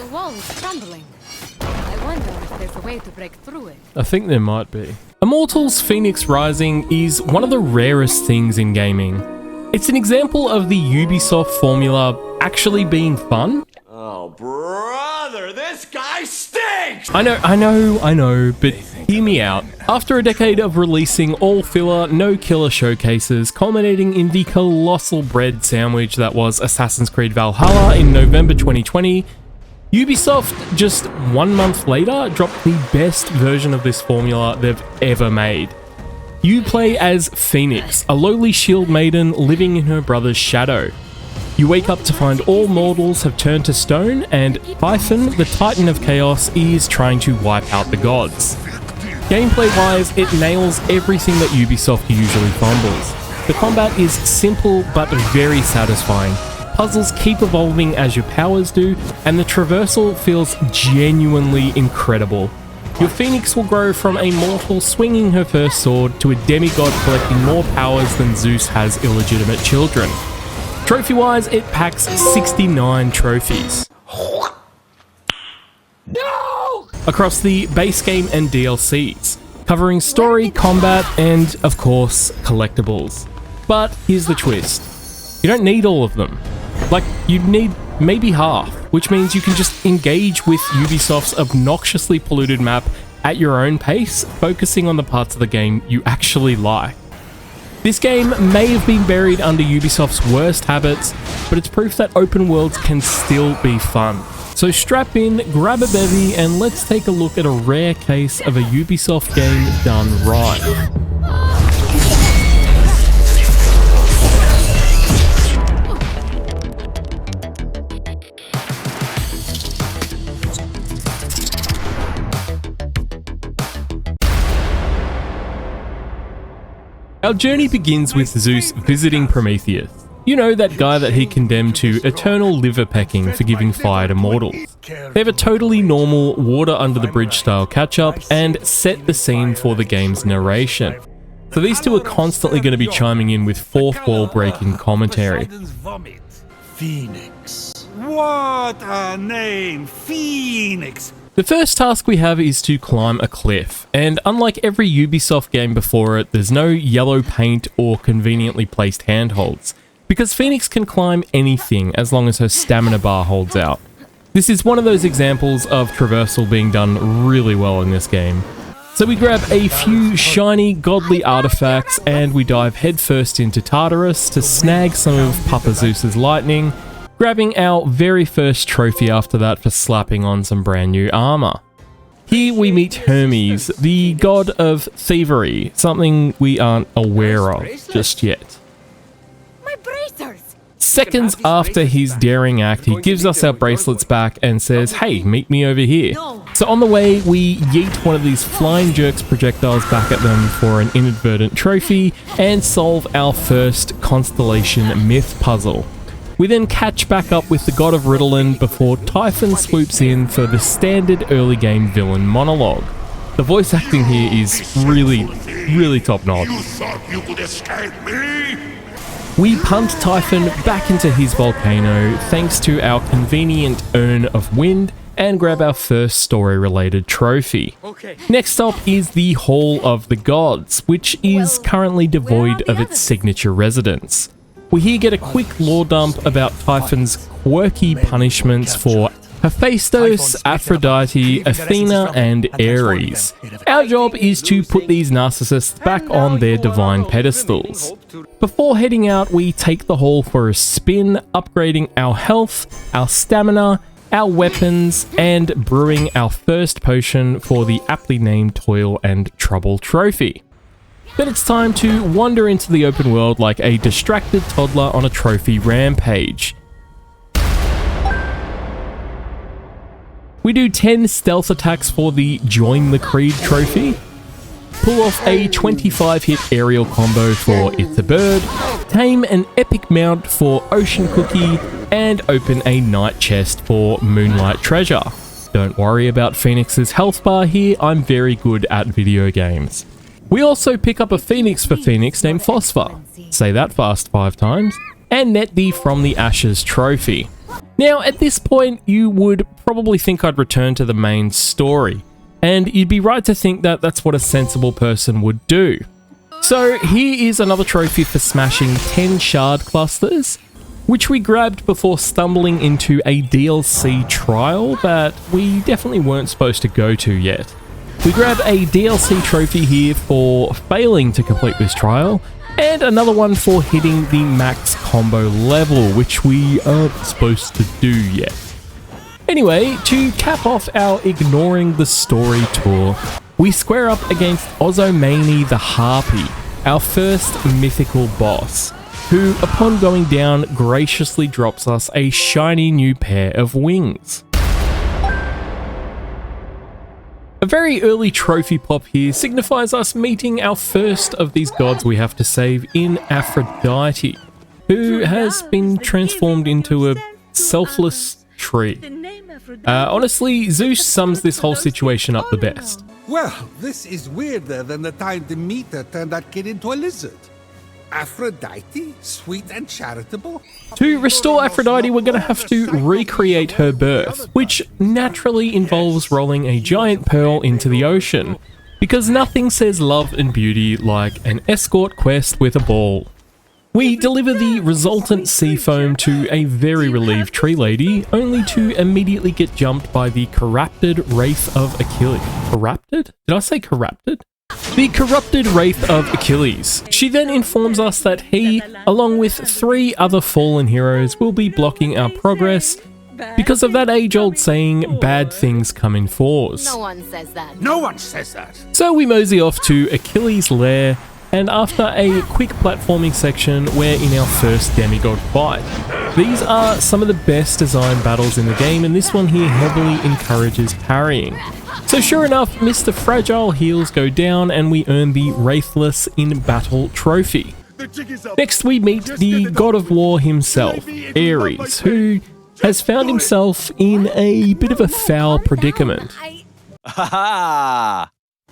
The wall is crumbling. I wonder if there's a way to break through it. I think there might be. Immortals Fenyx Rising is one of the rarest things in gaming. It's an example of the Ubisoft formula actually being fun. Oh, brother, this guy stinks! I know, but hear me out. After a decade of releasing all filler, no killer showcases, culminating in the colossal bread sandwich that was Assassin's Creed Valhalla in November 2020, Ubisoft, just 1 month later, dropped the best version of this formula they've ever made. You play as Fenyx, a lowly shieldmaiden living in her brother's shadow. You wake up to find all mortals have turned to stone, and Typhon, the Titan of Chaos, is trying to wipe out the gods. Gameplay-wise, it nails everything that Ubisoft usually fumbles. The combat is simple but very satisfying. Puzzles keep evolving as your powers do, and the traversal feels genuinely incredible. Your Phoenix will grow from a mortal swinging her first sword to a demigod collecting more powers than Zeus has illegitimate children. Trophy-wise, it packs 69 trophies. No! Across the base game and DLCs, covering story, combat, and, of course, collectibles. But here's the twist. You don't need all of them. Like, you'd need maybe half, which means you can just engage with Ubisoft's obnoxiously polluted map at your own pace, focusing on the parts of the game you actually like. This game may have been buried under Ubisoft's worst habits, but it's proof that open worlds can still be fun. So strap in, grab a bevy, and let's take a look at a rare case of a Ubisoft game done right. Our journey begins with Zeus visiting Prometheus. You know, that guy that he condemned to eternal liver pecking for giving fire to mortals. They have a totally normal water under the bridge style catch up and set the scene for the game's narration. So these two are constantly going to be chiming in with fourth wall breaking commentary. Phoenix. What a name, Phoenix. The first task we have is to climb a cliff, and unlike every Ubisoft game before it, there's no yellow paint or conveniently placed handholds, because Phoenix can climb anything as long as her stamina bar holds out. This is one of those examples of traversal being done really well in this game. So we grab a few shiny, godly artifacts, and we dive headfirst into Tartarus to snag some of Papa Zeus's lightning, grabbing our very first trophy after that for slapping on some brand new armor. Here we meet Hermes, the god of thievery, something we aren't aware of just yet. My bracers! Seconds after his daring act, he gives us our bracelets back and says, "Hey, meet me over here." So on the way, we yeet one of these flying jerks projectiles back at them for an inadvertent trophy and solve our first Constellation myth puzzle. We then catch back up with the god of Ritalin before Typhon swoops in for the standard early game villain monologue. The voice acting here is really top notch. You thought you could escape me? We punt Typhon back into his volcano thanks to our convenient urn of wind and grab our first story related trophy. Next up is the Hall of the Gods, which is currently devoid of its signature residence. We here get a quick lore dump about Typhon's quirky punishments for Hephaestus, Aphrodite, Athena, and Ares. Our job is to put these narcissists back on their divine pedestals. Before heading out, we take the hall for a spin, upgrading our health, our stamina, our weapons, and brewing our first potion for the aptly named Toil and Trouble trophy. Then it's time to wander into the open world like a distracted toddler on a trophy rampage. We do 10 stealth attacks for the Join the Creed trophy, pull off a 25-hit aerial combo for It's a Bird, tame an epic mount for Ocean Cookie, and open a night chest for Moonlight Treasure. Don't worry about Phoenix's health bar here, I'm very good at video games. We also pick up a Phoenix for Phoenix named Phosphor, say that fast 5 times, and net the From the Ashes trophy. Now, at this point, you would probably think I'd return to the main story, and you'd be right to think that that's what a sensible person would do. So here is another trophy for smashing 10 shard clusters, which we grabbed before stumbling into a DLC trial that we definitely weren't supposed to go to yet. We grab a DLC trophy here for failing to complete this trial, and another one for hitting the max combo level, which we aren't supposed to do yet. Anyway, to cap off our ignoring the story tour, we square up against Ozomani the Harpy, our first mythical boss, who upon going down graciously drops us a shiny new pair of wings. A very early trophy pop here signifies us meeting our first of these gods we have to save in Aphrodite, who has been transformed into a selfless tree. Honestly, Zeus sums this whole situation up the best. Well, this is weirder than the time Demeter turned that kid into a lizard. Aphrodite? Sweet and charitable? To restore Aphrodite, we're going to have to recreate her birth, which naturally involves rolling a giant pearl into the ocean, because nothing says love and beauty like an escort quest with a ball. We deliver the resultant sea foam to a very relieved tree lady, only to immediately get jumped by the corrupted Wraith of Achilles. Corrupted? Did I say corrupted? The corrupted Wraith of Achilles. She then informs us that he, along with 3 other fallen heroes, will be blocking our progress because of that age-old saying, bad things come in fours. No one says that. No one says that. So we mosey off to Achilles' lair, and after a quick platforming section, we're in our first demigod fight. These are some of the best designed battles in the game, and this one here heavily encourages parrying. So sure enough, Mr. Fragile heals go down and we earn the Wraithless in Battle trophy. Next we meet the god of war himself, Ares, who has found himself in a bit of a foul predicament.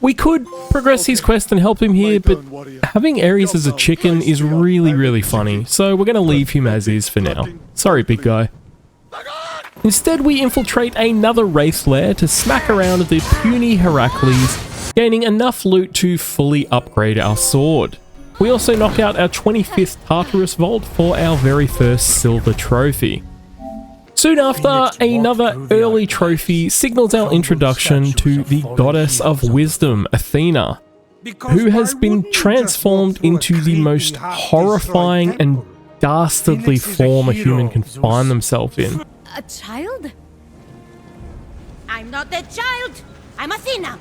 We could progress his quest and help him here, but having Ares as a chicken is really funny, so we're going to leave him as is for now. Sorry, big guy. Instead, we infiltrate another Wraith lair to smack around the puny Heracles, gaining enough loot to fully upgrade our sword. We also knock out our 25th Tartarus vault for our very first silver trophy. Soon after, another early trophy signals our introduction to the goddess of wisdom, Athena, who has been transformed into the most horrifying and dastardly form a human can find themselves in. A child? I'm not a child. I'm Athena.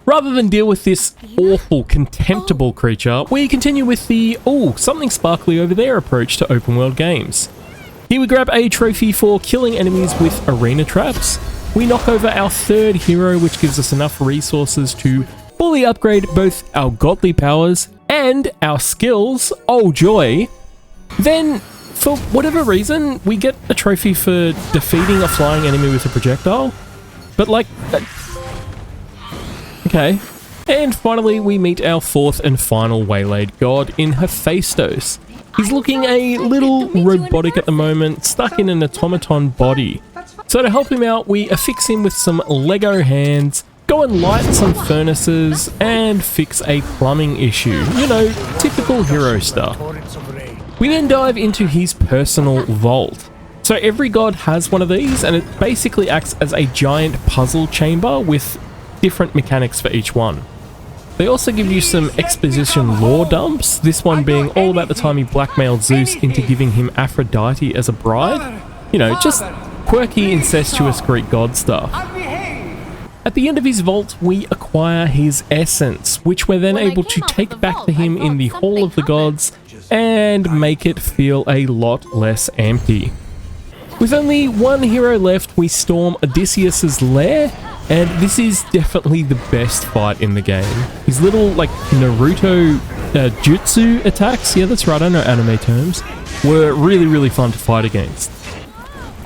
Rather than deal with this awful, contemptible creature, we continue with the, oh, something sparkly over there approach to open world games. Here we grab a trophy for killing enemies with arena traps. We knock over our 3rd hero, which gives us enough resources to fully upgrade both our godly powers and our skills. Oh joy. Then, for whatever reason, we get a trophy for defeating a flying enemy with a projectile. But like... okay. And finally, we meet our 4th and final waylaid god in Hephaestus. He's looking a little robotic at the moment, stuck in an automaton body. So to help him out, we affix him with some Lego hands, go and light some furnaces, and fix a plumbing issue. You know, typical hero stuff. We then dive into his personal vault. So every god has one of these, and it basically acts as a giant puzzle chamber with different mechanics for each one. They also give you some exposition lore dumps, this one being all about the time he blackmailed Zeus into giving him Aphrodite as a bride. You know, just quirky, incestuous Greek god stuff. At the end of his vault, we acquire his essence, which we're then able to take back to him in the Hall of the Gods and make it feel a lot less empty. With only one hero left, we storm Odysseus's lair, and this is definitely the best fight in the game. His little, like, Naruto jutsu attacks, yeah, that's right, I know anime terms, were really fun to fight against.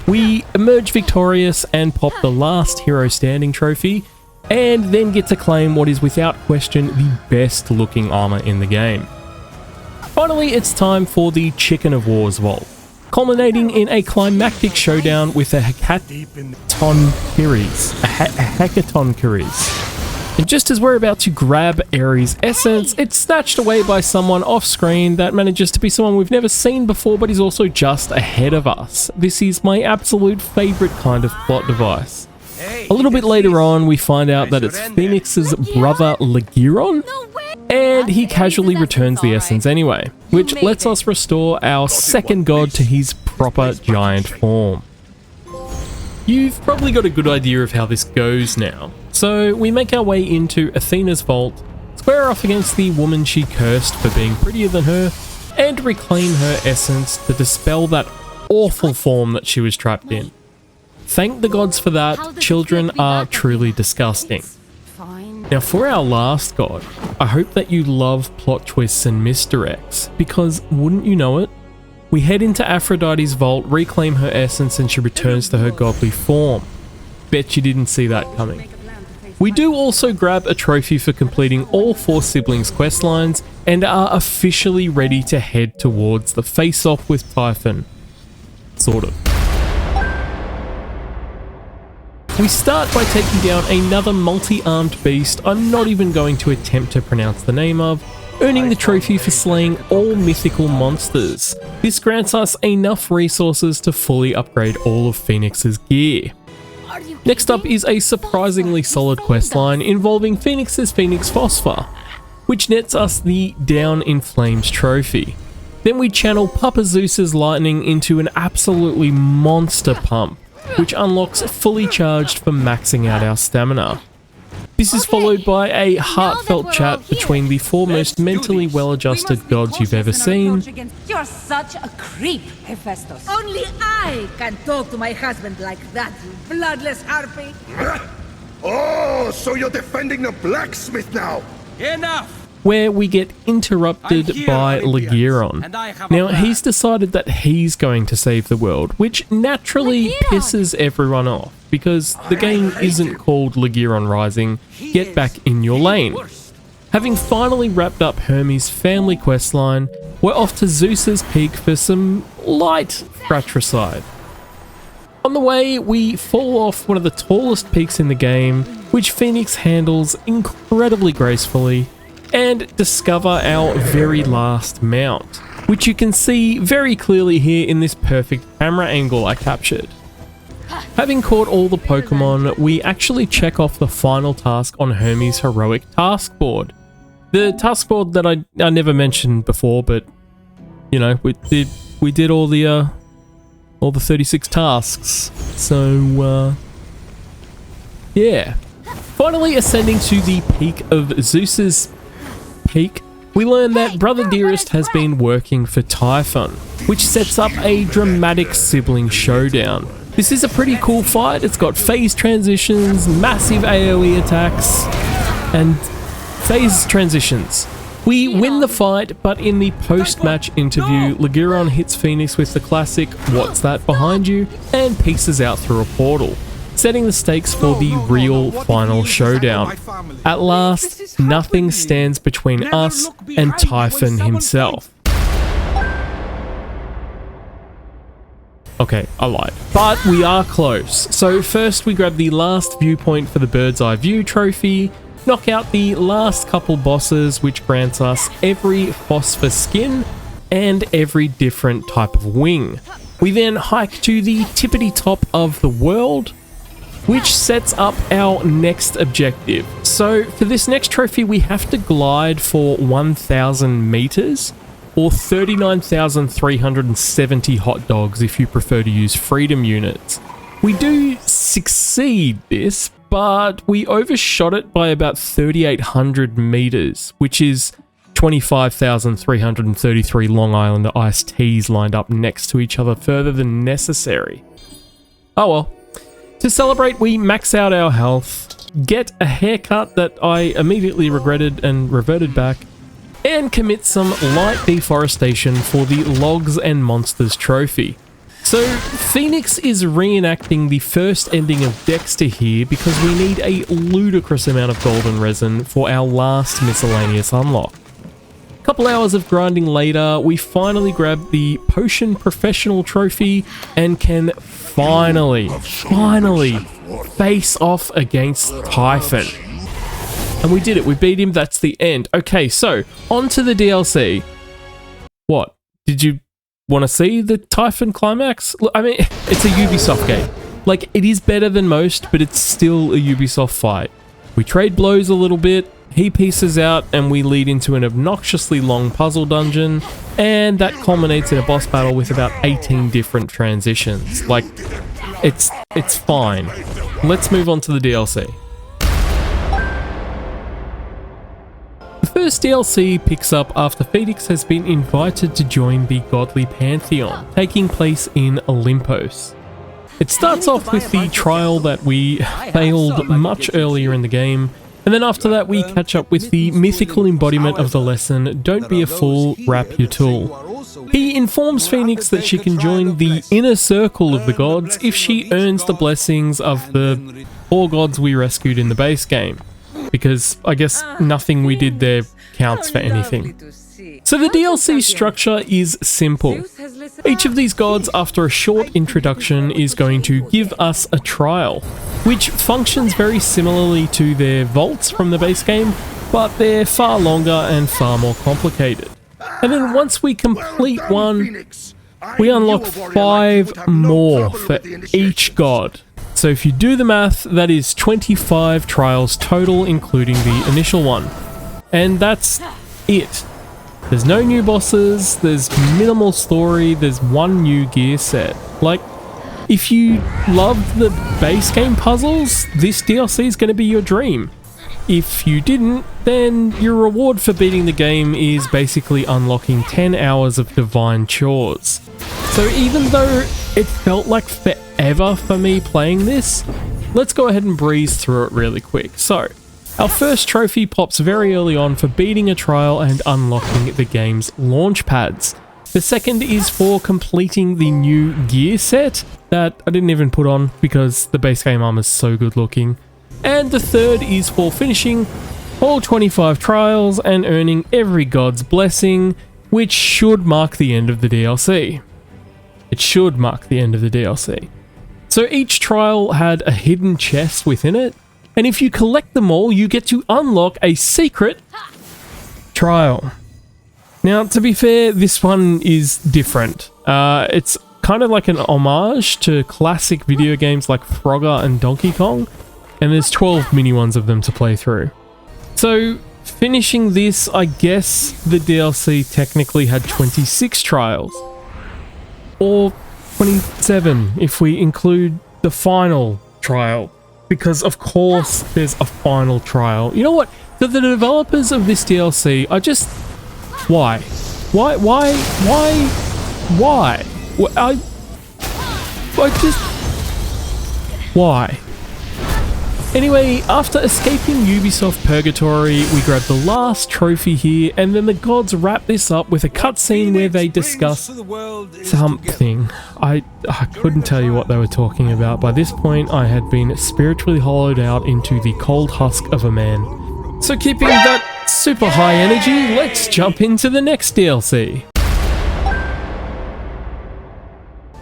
We emerge victorious and pop the last hero standing trophy, and then get to claim what is without question the best looking armor in the game. Finally, it's time for the Chicken of War's vault. culminating in a climactic showdown with a Hecatoncheires. And just as we're about to grab Ares' essence, it's snatched away by someone off screen that manages to be someone we've never seen before, but is also just ahead of us. This is my absolute favourite kind of plot device. A little bit later on, we find out that it's Fenyx's brother Legiron, and he casually returns the essence anyway, which lets us restore our second god to his proper giant form. You've probably got a good idea of how this goes now. So we make our way into Athena's vault, square off against the woman she cursed for being prettier than her, and reclaim her essence to dispel that awful form that she was trapped in. Thank the gods for that, children are truly disgusting. Now for our last god, I hope that you love plot twists and misdirects, because wouldn't you know it? We head into Aphrodite's vault, reclaim her essence, and she returns to her godly form. Bet you didn't see that coming. We do also grab a trophy for completing all 4 siblings' questlines, and are officially ready to head towards the face-off with Typhon. Sort of. We start by taking down another multi-armed beast I'm not even going to attempt to pronounce the name of, earning the trophy for slaying all mythical monsters. This grants us enough resources to fully upgrade all of Fenyx's gear. Next up is a surprisingly solid questline involving Fenyx's Phoenix Phosphor, which nets us the Down in Flames trophy. Then we channel Papa Zeus's lightning into an absolutely monster pump, which unlocks fully charged for maxing out our stamina. This is followed by a heartfelt chat between the 4 most mentally well-adjusted gods you've ever seen. You're such a creep, Hephaestus. Only I can talk to my husband like that, you bloodless harpy. Oh, so you're defending the blacksmith now? Enough! Where we get interrupted by Legiron. Now, he's decided that he's going to save the world, which naturally pisses everyone off, because the game isn't called Legiron Rising. Get back in your lane. Having finally wrapped up Hermes' family questline, we're off to Zeus's peak for some light fratricide. On the way, we fall off one of the tallest peaks in the game, which Fenyx handles incredibly gracefully, and discover our very last mount, which you can see very clearly here in this perfect camera angle I captured. Having caught all the Pokemon, we actually check off the final task on Hermes' heroic task board. The task board that I never mentioned before, but you know, we did all the 36 tasks. So yeah. Finally ascending to the peak of Zeus's peak, we learn that Brother Dearest has been working for Typhon, which sets up a dramatic sibling showdown. This is a pretty cool fight. It's got phase transitions, massive AoE attacks, and phase transitions. We win the fight, but in the post-match interview, Legiron hits Fenyx with the classic "What's that behind you?" and pieces out through a portal, setting the stakes for the real final showdown. At last, nothing stands between us and Typhon himself. Okay, I lied. But we are close. So first we grab the last viewpoint for the Bird's Eye View trophy, knock out the last couple bosses, which grants us every phosphor skin and every different type of wing. We then hike to the tippity top of the world, which sets up our next objective. So for this next trophy, we have to glide for 1,000 meters, or 39,370 hot dogs if you prefer to use freedom units. We do succeed this, but we overshot it by about 3,800 meters, which is 25,333 Long Island iced teas lined up next to each other further than necessary. Oh well. To celebrate, we max out our health, get a haircut that I immediately regretted and reverted back, and commit some light deforestation for the Logs and Monsters trophy. So Fenyx is reenacting the first ending of Dexter here because we need a ludicrous amount of golden resin for our last miscellaneous unlock. Couple hours of grinding later, we finally grab the Potion Professional trophy and can finally face off against Typhon. And we did it, we beat him, that's the end. Okay, so, on to the DLC. What? Did you want to see the Typhon climax? Look, I mean, it's a Ubisoft game. Like, it is better than most, but it's still a Ubisoft fight. We trade blows a little bit, he pieces out, and we lead into an obnoxiously long puzzle dungeon, and that culminates in a boss battle with about 18 different transitions. Like, it's fine. Let's move on to the DLC. The first DLC picks up after Fenyx has been invited to join the godly pantheon, taking place in Olympos. It starts off with the trial that we failed much earlier in the game, and then after that we catch up with the mythical embodiment of the lesson, don't be a fool, wrap your tool. He informs Fenyx that she can join the inner circle of the gods if she earns the blessings of the 4 gods we rescued in the base game, because I guess nothing we did there counts for anything. So the DLC structure is simple. Each of these gods, after a short introduction, is going to give us a trial, which functions very similarly to their vaults from the base game, but they're far longer and far more complicated. And then once we complete one, we unlock 5 more for each god. So if you do the math, that is 25 trials total, including the initial one. And that's it. There's no new bosses, there's minimal story, there's 1 new gear set. Like, if you loved the base game puzzles, this DLC is going to be your dream. If you didn't, then your reward for beating the game is basically unlocking 10 hours of divine chores. So even though it felt like forever for me playing this, let's go ahead and breeze through it really quick. So, our first trophy pops very early on for beating a trial and unlocking the game's launch pads. The second is for completing the new gear set that I didn't even put on because the base game armor is so good looking. And the third is for finishing all 25 trials and earning every god's blessing, which should mark the end of the DLC. It should mark the end of the DLC. So each trial had a hidden chest within it, and if you collect them all, you get to unlock a secret trial. Now, to be fair, this one is different. It's kind of like an homage to classic video games like Frogger and Donkey Kong, and there's 12 mini ones of them to play through. So, finishing this, I guess the DLC technically had 26 trials. Or 27 if we include the final trial. Because of course there's a final trial. You know what? The developers of this DLC are just... Why? Why? Anyway, after escaping Ubisoft Purgatory, we grab the last trophy here, and then the gods wrap this up with a cutscene where they discuss something. I couldn't tell you what they were talking about. By this point, I had been spiritually hollowed out into the cold husk of a man. So keeping that super high energy, let's jump into the next DLC.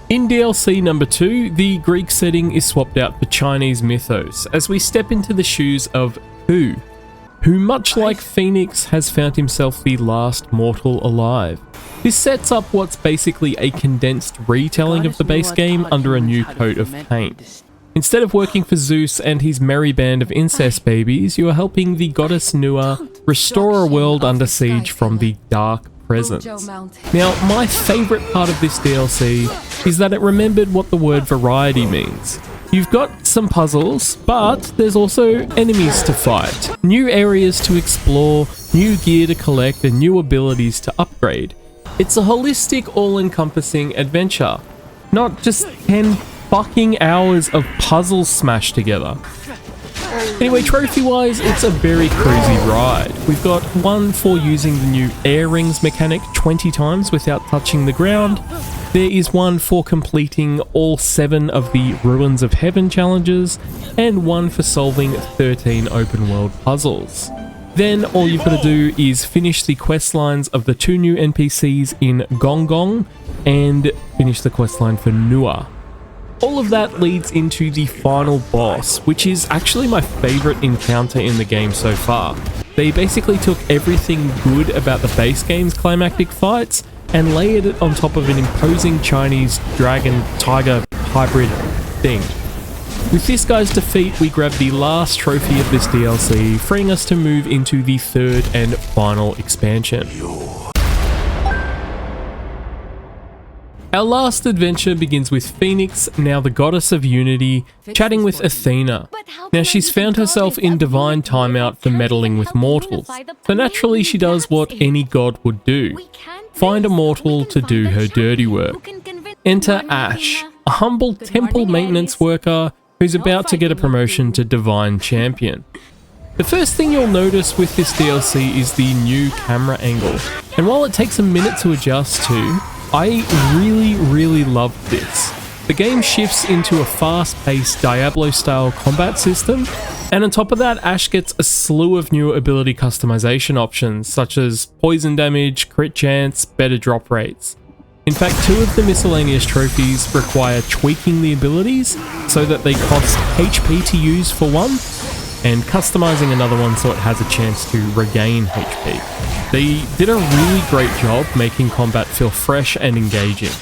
In DLC number 2, the Greek setting is swapped out for Chinese mythos as we step into the shoes of who much like Fenyx has found himself the last mortal alive. This sets up what's basically a condensed retelling of the base game under a new coat of paint. Instead of working for Zeus and his merry band of incest babies, you are helping the goddess Nua restore a world under siege from the dark presence. Now, my favourite part of this DLC is that it remembered what the word variety means. You've got some puzzles, but there's also enemies to fight, new areas to explore, new gear to collect, and new abilities to upgrade. It's a holistic, all-encompassing adventure, not just 10 fucking hours of puzzles smashed together. Anyway, trophy-wise, it's a very cruisy ride. We've got one for using the new air rings mechanic 20 times without touching the ground. There is one for completing all 7 of the Ruins of Heaven challenges, and one for solving 13 open world puzzles. Then all you've got to do is finish the quest lines of the 2 new NPCs in Gong Gong and finish the quest line for Nua. All of that leads into the final boss, which is actually my favorite encounter in the game so far. They basically took everything good about the base game's climactic fights and layered it on top of an imposing Chinese dragon tiger hybrid thing. With this guy's defeat, we grab the last trophy of this DLC, freeing us to move into the 3rd and final expansion. Our last adventure begins with Phoenix, now the goddess of unity, chatting with Athena. Now she's found herself in divine timeout for meddling with mortals, so naturally she does what any god would do: find a mortal to do her dirty work. Enter Ash, a humble temple maintenance worker who's about to get a promotion to divine champion. The first thing you'll notice with this DLC is the new camera angle, and while it takes a minute to adjust to, I really love this. The game shifts into a fast-paced Diablo-style combat system, and on top of that, Ash gets a slew of new ability customization options, such as poison damage, crit chance, better drop rates. In fact, 2 of the miscellaneous trophies require tweaking the abilities so that they cost HP to use for one, and customizing another one so it has a chance to regain HP. They did a really great job making combat feel fresh and engaging.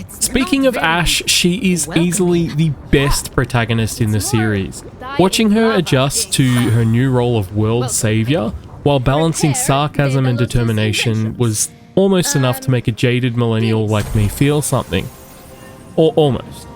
Speaking of Ash, she is easily the best protagonist in the series. Watching her adjust to her new role of world savior while balancing sarcasm and determination was almost enough to make a jaded millennial like me feel something. Or almost.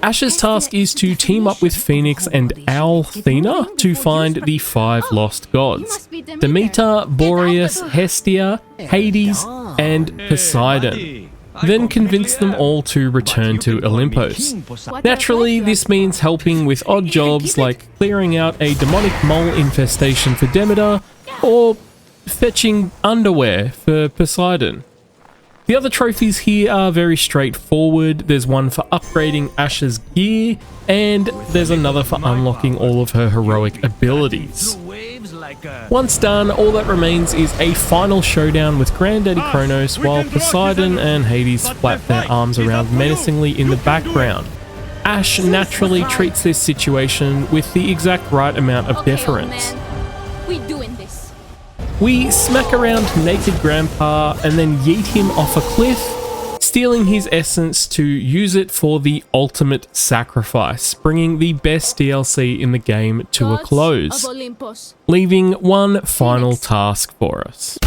Ash's task is to team up with Phoenix and Althena to find the 5 lost gods: Demeter, Boreas, Hestia, Hades, and Poseidon. Then convince them all to return to Olympus. Naturally, this means helping with odd jobs like clearing out a demonic mole infestation for Demeter, or fetching underwear for Poseidon. The other trophies here are very straightforward. There's one for upgrading Ash's gear, and there's another for unlocking all of her heroic abilities. Once done, all that remains is a final showdown with Granddaddy Kronos, while Poseidon and Hades flap their arms around menacingly in the background. Ash naturally treats this situation with the exact right amount of deference. We doing this. We smack around naked Grandpa and then yeet him off a cliff, stealing his essence to use it for the ultimate sacrifice, bringing the best DLC in the game to a close, leaving one final task for us.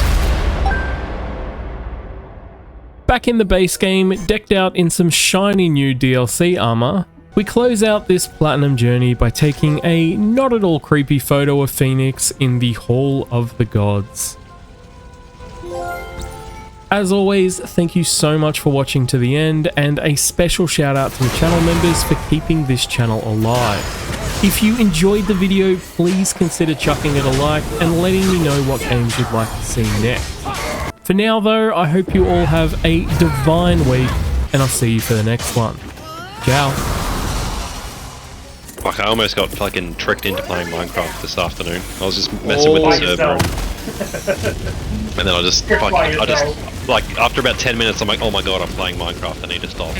Back in the base game, decked out in some shiny new DLC armor, we close out this platinum journey by taking a not at all creepy photo of Phoenix in the Hall of the Gods. As always, thank you so much for watching to the end, and a special shout out to the channel members for keeping this channel alive. If you enjoyed the video, please consider chucking it a like and letting me know what games you'd like to see next. For now though, I hope you all have a divine week, and I'll see you for the next one. Ciao. Fuck, I almost got fucking tricked into playing Minecraft this afternoon. I was just messing with the server. And then I just like, after about 10 minutes, I'm like, oh my god, I'm playing Minecraft, I need to stop.